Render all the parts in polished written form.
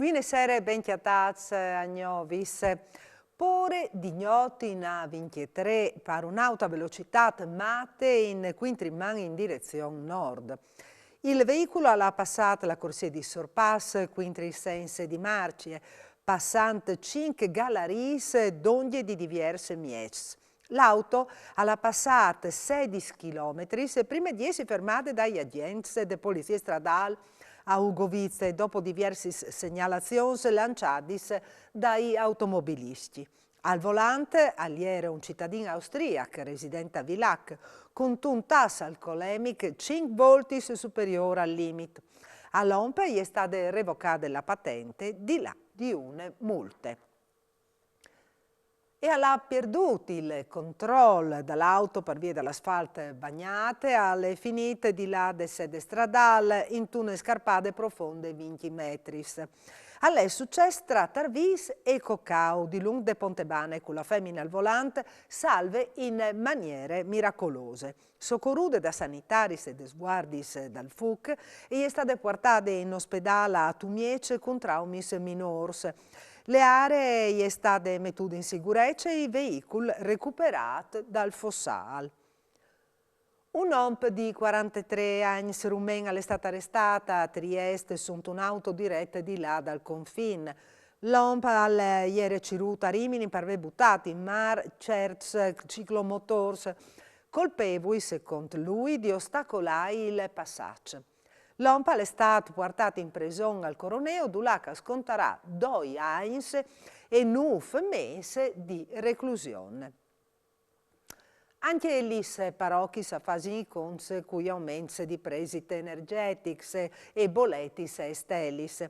Buone sere, ben chiataz, agnovis. Pore di gnoti in A23 per un'auto a velocità mate in quintriman in direzione nord. Il veicolo ha passato la corsia di sorpass, quintri sense di marcie, passante 5 galeries d'ogni di diverse mies. L'auto ha passato 16 km prima di essere fermata dagli agenti di polizia stradale a Ugovizze dopo diverse segnalazioni lanciate dai automobilisti. Al volante agliera un cittadino austriaco residente a Villach con un tasso alcolemico 5 volte superiore al limite. All'OMP gli è stata revocata la patente di là di une multe. E ha perduto il controllo dall'auto per via dell'asfalto bagnate, alle finite di là del sede stradale in une scarpate profonde 20 metri. È successo tra Tarvis e Coccao di lungo de Pontebane con la femmina al volante salve in maniere miracolose. Soccorrude da sanitari e da sguardis dal FUC e è state portate in ospedale a Tumiece con traumi minors. Le aree è state messe in sicurezza e i veicoli recuperati dal fossale. Un uomo di 43 anni rumena è stato arrestato a Trieste su un'auto diretta di là dal confine. L'uomo ieri ricevuto a Rimini per aver buttato in mare certi ciclomotori colpevoli, secondo lui, di ostacolare il passaggio. L'uomo è stato portato in prigione al Coroneo, dove sconterà 2 anni e 9 mesi di reclusione. Anche le parrocchie fanno i conti con gli aumenti di prezzi energetici e bolletti e stellis.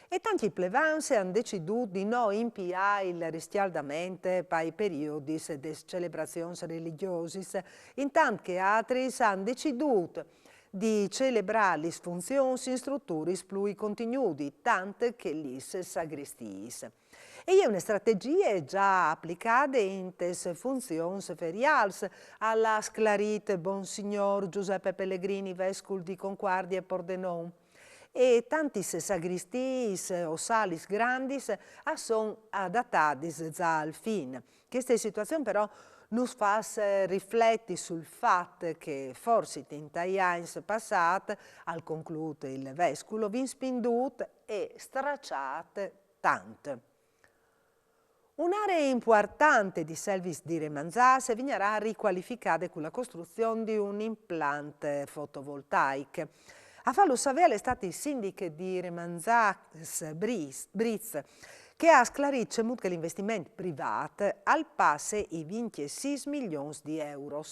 E tanti plevanze hanno deciso di non impiare il riscaldamento per i periodi di celebrazioni religiose, intanto che altri hanno deciso di celebrare le funzioni in strutture più contenuti, tanto che le sagrestie. E è una strategia già applicata in queste funzioni feriali alla sclarite Bonsignor Giuseppe Pellegrini, vescovo di Conguardia e Pordenone. E tanti sagrestie o sali grandi sono adattati già al fine. Questa situazione però ci fa riflettere sul fatto che forse in tanti anni passati, al concludere il vescovo, viene spinduto e stracciato tanto. Un'area importante di Selvis di Remanzase verrà riqualificata con la costruzione di un impianto fotovoltaico. A farlo sapere è stato il sindaco di Remanzase Briz, che ha sclarito che l'investimento privato al passe i 26 milioni di euro.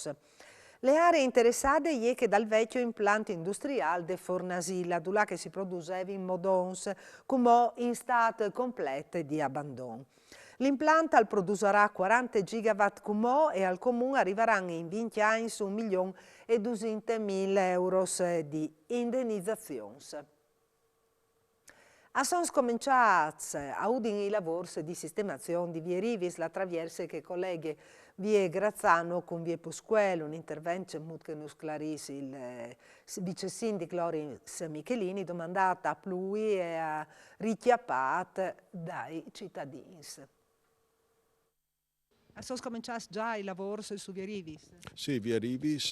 Le aree interessate è che dal vecchio impianto industriale di Fornasilla, dove che si produceva in modons, come in stato completo di abbandono. L'impianto produrrà 40 gigawatt come e al comune arriveranno in 20 anni 1.200.000 euro di indennizzazioni. Sono cominciati a udire i lavori di sistemazione di vie Rivis, la traversa che collega vie Grazzano con vie Pusquello, un intervento che non sclarisce il vice sindaco Loris Michelini, domandata a lui e richiappata dai cittadini. Sono cominciati già i lavori su Via Rivis? Sì, Via Rivis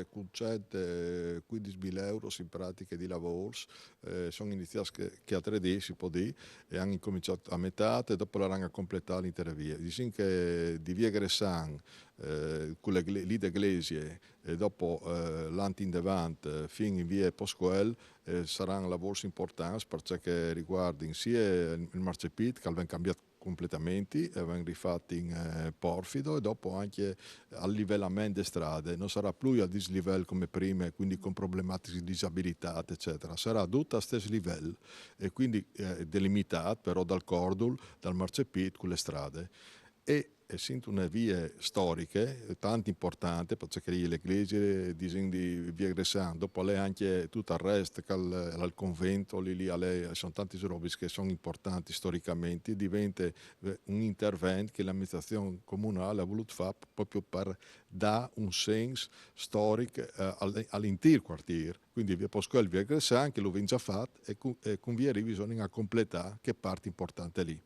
concede 15.000 euro in pratica di lavori, sono iniziati che a 3D si può dire, e hanno cominciato a metà e dopo l'hanno completato l'intera via. Dicono che di Via Gressan, con lì d'Eglesie e dopo l'anti in davanti fino in Via Posquel saranno lavori importanti per ciò che riguarda sia il marciapiede che vengono cambiato completamente, vengono rifatti in porfido e dopo anche al livellamento delle strade. Non sarà più a dislivello come prima, quindi con problematiche di disabilità, eccetera. Sarà tutto a stesso livello e quindi delimitato però dal cordul, dal marciapiede con le strade. e essendo una via storiche, tanto importante, perché le chiese di via Gressan, dopo lei anche tutto il resto, al convento, lì sono tanti robe che sono importanti storicamente, diventa un intervento che l'amministrazione comunale ha voluto fare proprio per dare un senso storico all'intero quartiere. Quindi via Pasquale, via Gressan, che lo viene già fatto, e con via Rivi bisogna completare che parte importante lì.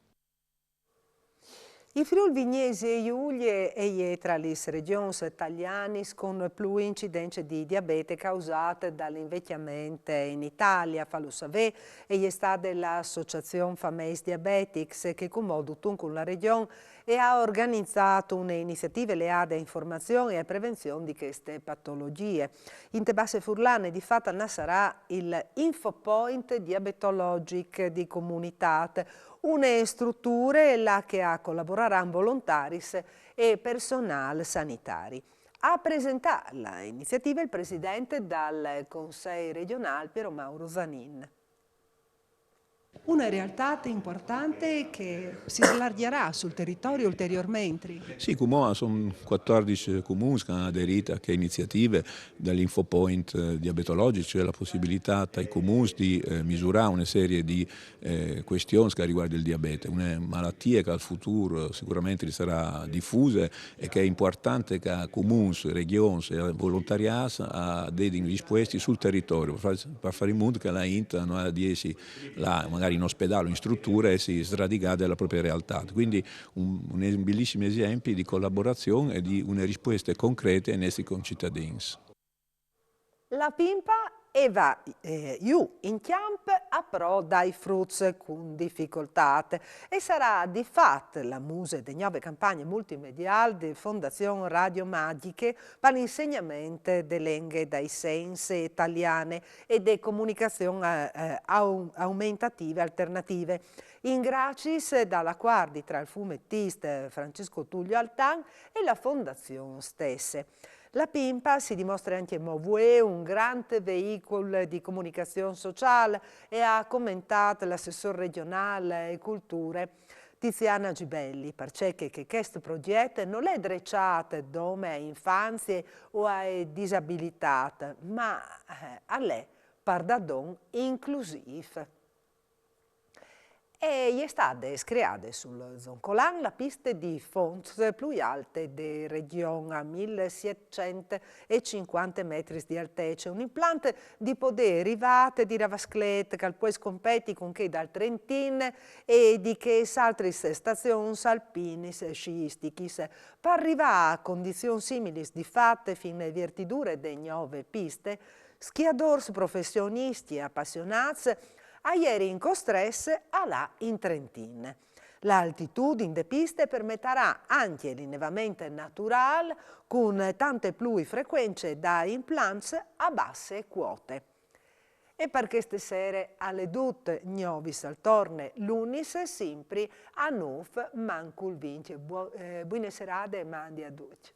I Friuli Vignesi e Giulie è tra le regioni italiane con più incidenze di diabete causate dall'invecchiamento in Italia. Fa lo sapere, è stata l'associazione Famés Diabetics che con modo con la regione e ha organizzato un'iniziativa legata a informazione e prevenzione di queste patologie. In Tebasse Furlane di fatto sarà il Infopoint Diabetologic di comunità, una struttura la che collaboreranno volontari e personale sanitari. A presentare l'iniziativa il presidente del Consiglio regionale Piero Mauro Zanin. Una realtà importante che si allargherà sul territorio ulteriormente. Sì, comunque sono 14 comuni che hanno aderito a che iniziative dall'Infopoint diabetologico, cioè la possibilità ai comuni di misurare una serie di questioni che riguardano il diabete, una malattia che al futuro sicuramente sarà diffusa e che è importante che comuni, regioni e volontariati dedino disposti sul territorio per fare in modo che la INT non ha di essi magari in ospedale o in strutture e si sradica dalla propria realtà. Quindi un bellissimo esempio di collaborazione e di una risposta concreta ai nostri concittadini. La Pimpa va in camp a pro dai frutti con difficoltà e sarà di fatto la musa di nuove campagne multimediali di Fondazione Radio Magiche per l'insegnamento delle lingue dai sensi italiane e delle comunicazioni aumentative alternative. In gracis dalla quardi tra il fumettista Francesco Tullio Altan e la Fondazione stessa. La Pimpa si dimostra anche un grande veicolo di comunicazione sociale e ha commentato l'assessore regionale e culture Tiziana Gibelli, perché che questo progetto non è drecciato dome a infanzie o a disabilità, ma è pardadon inclusivo. E è stata creata sul Zoncolan la pista di fonte più alte di regione a 1750 metri di altezza, un impianto di potere rivate di Ravasclet che può scompetti con che dal Trentin e di che altre stazioni alpine sciistiche per arrivare a condizioni simili di fatte fino alle vertidure di 9 piste, schiadori professionisti e appassionati a ieri in Costress a là in Trentin. L'altitudine delle piste permetterà anche l'innevamento naturale con tante più frequenze da implants a basse quote. E per queste sere alle dut gnovis al torne l'unis sempre a nuf mancul vince. Buone serate e mandi a tutti.